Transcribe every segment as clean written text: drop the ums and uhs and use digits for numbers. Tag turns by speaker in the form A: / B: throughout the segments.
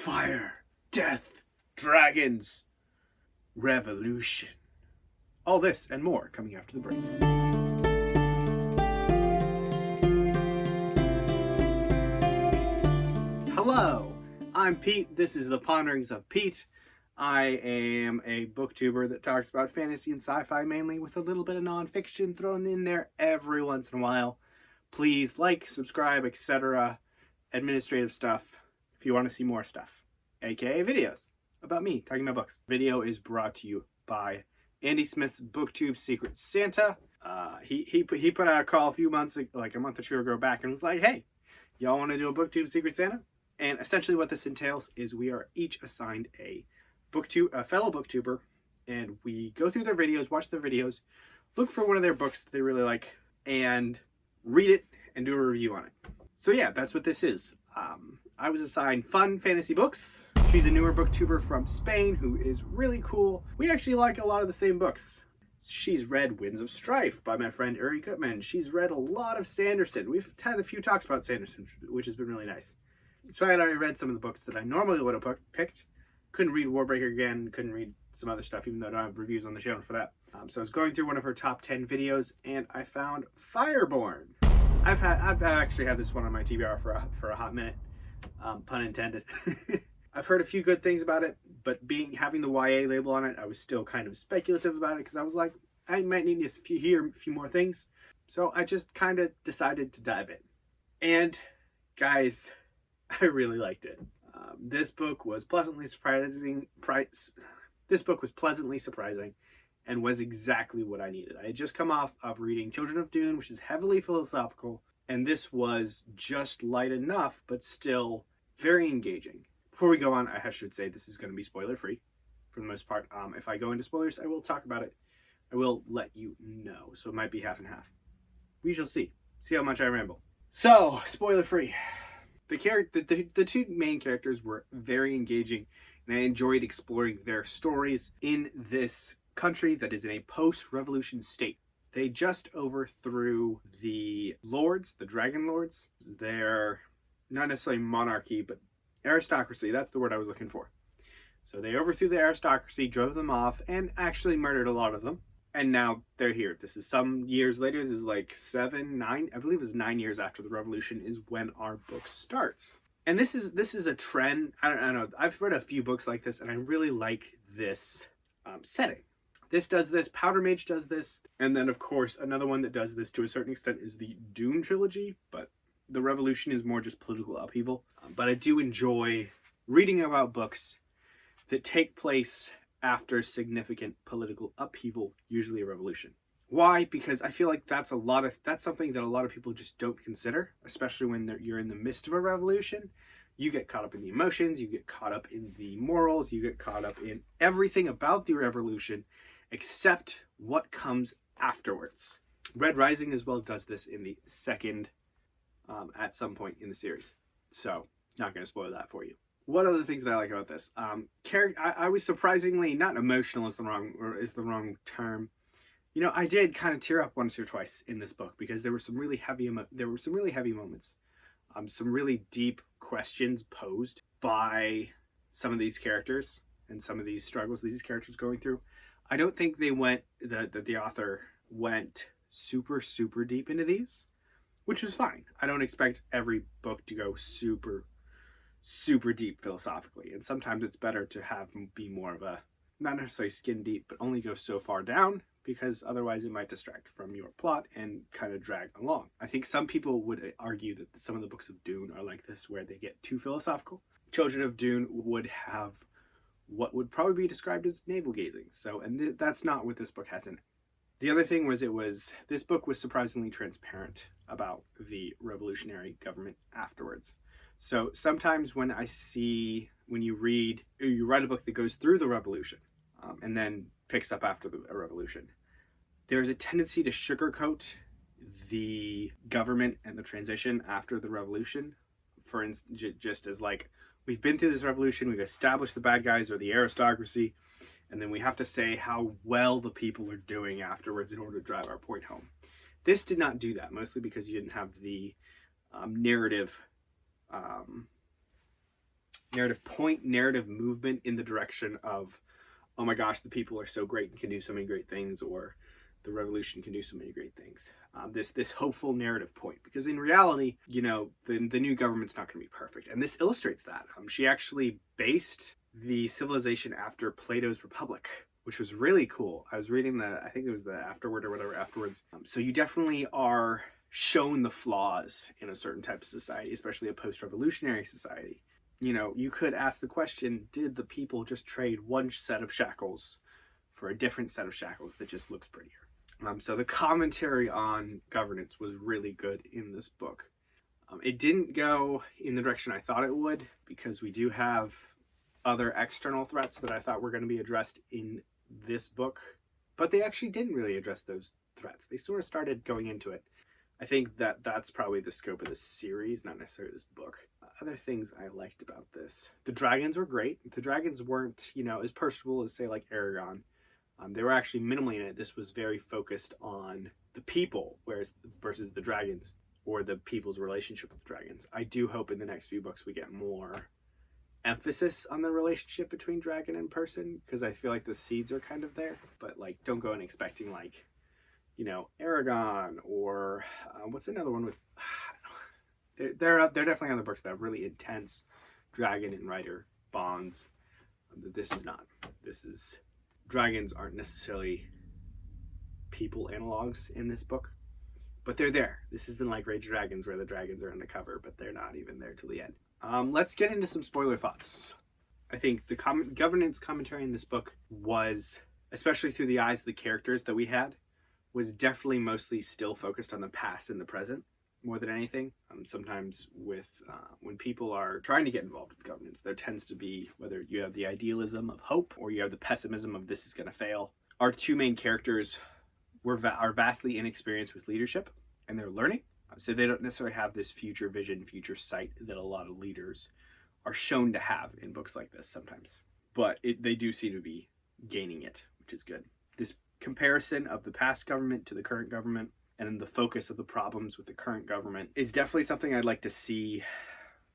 A: fire, death, dragons, revolution. All this and more coming after the break. Hello, I'm Pete. This is the Ponderings of Pete. I am a booktuber that talks about fantasy and sci-fi mainly, with a little bit of nonfiction thrown in there every once in a while. Please like, subscribe, etc. Administrative stuff if you want to see more stuff, aka videos about me talking about books. Video is brought to you by Andy Smith's Booktube Secret Santa. He put out a call a few months, like a month or two ago back, and was like, hey, y'all want to do a Booktube Secret Santa? And essentially what this entails is we are each assigned a fellow booktuber, and we go through their videos, watch their videos, look for one of their books that they really like, and read it and do a review on it. So yeah, that's what this is. I was assigned fun fantasy books. She's a newer booktuber from Spain who is really cool. We actually like a lot of the same books. She's read Winds of Strife by my friend Uri Gutman. She's read a lot of Sanderson. We've had a few talks about Sanderson, which has been really nice. So I had already read some of the books that I normally would have picked. Couldn't read Warbreaker again, couldn't read some other stuff, even though I don't have reviews on the channel for that. So I was going through one of her top 10 videos, and I found Fireborne. I've actually had this one on my TBR for a hot minute, pun intended. I've heard a few good things about it, but having the YA label on it, I was still kind of speculative about it, because I was like, I might need to hear a few more things. So I just kind of decided to dive in. And guys, I really liked it. This book was pleasantly surprising. This book was pleasantly surprising, and was exactly what I needed. I had just come off of reading Children of Dune, which is heavily philosophical, and this was just light enough, but still very engaging. Before we go on, I should say this is going to be spoiler-free for the most part. If I go into spoilers, I will talk about it. I will let you know, so it might be half and half. We shall see. See how much I ramble. So, spoiler-free. The two main characters were very engaging, and I enjoyed exploring their stories in this country that is in a post-revolution state. They just overthrew the lords, the dragon lords. They're not necessarily monarchy, but aristocracy. That's the word I was looking for. So they overthrew the aristocracy, drove them off, and actually murdered a lot of them. And now they're here. This is some years later. This is like 7, 9, I believe it was 9 years after the revolution is when our book starts. And this is a trend. I don't know. I've read a few books like this, and I really like this setting. This does this. Powder Mage does this. And then, of course, another one that does this to a certain extent is the Dune trilogy. But the revolution is more just political upheaval. But I do enjoy reading about books that take place after significant political upheaval, usually a revolution. Why? Because I feel like that's something that a lot of people just don't consider, especially when you're in the midst of a revolution. You get caught up in the emotions, you get caught up in the morals, you get caught up in everything about the revolution except what comes afterwards. Red Rising as well does this in the second, at some point in the series. So, not going to spoil that for you. What other things that I like about this? I was surprisingly not emotional is the wrong term. You know, I did kind of tear up once or twice in this book because there were some really heavy moments, some really deep questions posed by some of these characters and some of these struggles these characters going through. I don't think the author went super deep into these, which was fine. I don't expect every book to go super deep philosophically, and sometimes it's better to have be more of a, not necessarily skin deep, but only go so far down, because otherwise it might distract from your plot and kind of drag along. I think some people would argue that some of the books of Dune are like this, where they get too philosophical. Children of Dune would have what would probably be described as navel gazing. So, and that's not what this book has in it. The other thing was this book was surprisingly transparent about the revolutionary government afterwards. So sometimes when you write a book that goes through the revolution and then picks up after the revolution, there's a tendency to sugarcoat the government and the transition after the revolution. For instance, just as like, we've been through this revolution, we've established the bad guys or the aristocracy, and then we have to say how well the people are doing afterwards in order to drive our point home. This did not do that, mostly because you didn't have the narrative narrative movement in the direction of, oh my gosh, the people are so great and can do so many great things, or the revolution can do so many great things. This hopeful narrative point, because in reality, you know, the new government's not going to be perfect, and this illustrates that. She actually based the civilization after Plato's Republic, which was really cool. I was reading I think it was the afterword or whatever afterwards. So you definitely are shown the flaws in a certain type of society, especially a post-revolutionary society. You know, you could ask the question, did the people just trade one set of shackles for a different set of shackles that just looks prettier? So the commentary on governance was really good in this book. It didn't go in the direction I thought it would, because we do have other external threats that I thought were going to be addressed in this book, but they actually didn't really address those threats. They sort of started going into it. I think that's probably the scope of this series, not necessarily this book. Other things I liked about this. The dragons were great. The dragons weren't, you know, as personable as, say, like Aragon. They were actually minimally in it. This was very focused on the people, versus the dragons, or the people's relationship with the dragons. I do hope in the next few books we get more emphasis on the relationship between dragon and person, because I feel like the seeds are kind of there. But like, don't go in expecting like, you know, Aragon or what's another one with? They're definitely on the books that have really intense dragon and rider bonds. This is not. Dragons aren't necessarily people analogs in this book, but they're there. This isn't like Rage of Dragons where the dragons are on the cover, but they're not even there till the end. Let's get into some spoiler thoughts. I think the governance commentary in this book was, especially through the eyes of the characters that we had, was definitely mostly still focused on the past and the present more than anything. Sometimes with when people are trying to get involved with governance, there tends to be, whether you have the idealism of hope or you have the pessimism of this is going to fail. Our two main characters are vastly inexperienced with leadership, and they're learning. So they don't necessarily have this future vision, future sight that a lot of leaders are shown to have in books like this sometimes. But they do seem to be gaining it, which is good. This comparison of the past government to the current government, and then the focus of the problems with the current government, is definitely something I'd like to see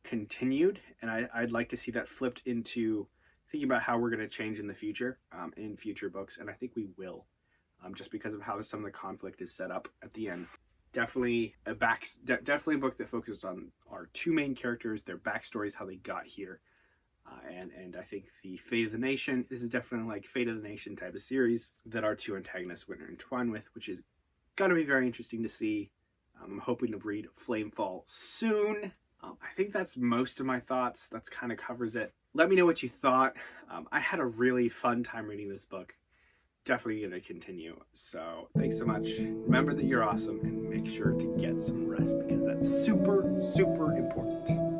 A: continued. And I'd like to see that flipped into thinking about how we're going to change in the future, in future books. And I think we will, just because of how some of the conflict is set up at the end. Definitely definitely a book that focuses on our two main characters, their backstories, how they got here. And I think the Fate of the Nation, this is definitely like Fate of the Nation type of series that our two antagonists would intertwine with, which is going to be very interesting to see. I'm hoping to read Flamefall soon. I think that's most of my thoughts. That's kind of covers it. Let me know what you thought. I had a really fun time reading this book. Definitely going to continue. So thanks so much. Remember that you're awesome, and make sure to get some rest, because that's super, super important.